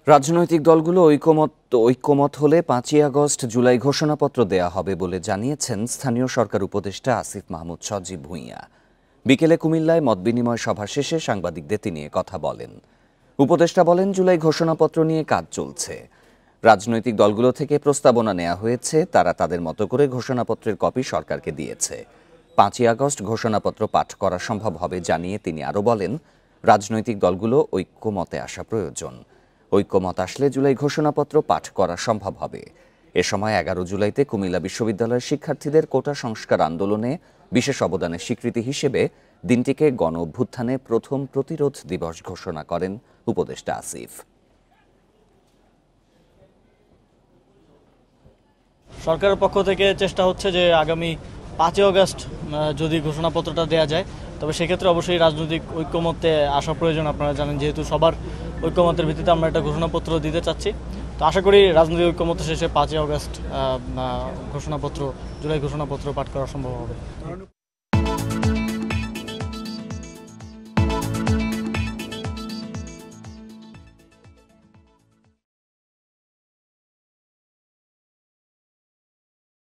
রাজনৈতিক দলগুলো ঐকমত হলে ৫ই আগস্ট জুলাই ঘোষণাপত্র দেয়া হবে বলে জানিয়েছেন স্থানীয় সরকার উপদেষ্টা আসিফ মাহমুদ সজীব ভূঁইয়া। বিকেলে কুমিল্লায় মতবিনিময় সভা শেষে সাংবাদিকদের তিনি কথা বলেন। উপদেষ্টা বলেন, জুলাই ঘোষণাপত্র নিয়ে কাজ চলছে। রাজনৈতিক দলগুলো থেকে প্রস্তাবনা নেওয়া হয়েছে, তারা তাদের মতো করে ঘোষণাপত্রের কপি সরকারকে দিয়েছে। ৫ই আগস্ট ঘোষণাপত্র পাঠ করা সম্ভব হবে জানিয়ে তিনি আরও বলেন, রাজনৈতিক দলগুলো ঐক্যমতে আসা প্রয়োজন। ঐক্যমত আসলে জুলাই ঘোষণাপত্র পাঠ করা সম্ভব হবে। এ সময় ১১ জুলাইতে কুমিল্লা বিশ্ববিদ্যালয়ের শিক্ষার্থীদের কোটা সংস্কার আন্দোলনে বিশেষ অবদানের স্বীকৃতি হিসেবে দিনটিকে গণ অভ্যুত্থানে প্রথম প্রতিরোধ দিবস ঘোষণা করেন উপদেষ্টা আসিফ। সরকারের পক্ষ থেকে চেষ্টা হচ্ছে যে আগামী ৫ই আগস্ট যদি ঘোষণাপত্রটা দেওয়া যায়, তবে সেক্ষেত্রে অবশ্যই রাজনৈতিক ঐক্যমতে আসা প্রয়োজন। আপনারা জানেন, যেহেতু সবার ঐক্যমতের ভিত্তিতে আমরা একটা ঘোষণাপত্র দিতে চাচ্ছি। তো আশা করি রাজনৈতিক ঐক্যমত শেষে ৫ই আগস্ট জুলাই ঘোষণাপত্র পাঠ করা সম্ভব হবে।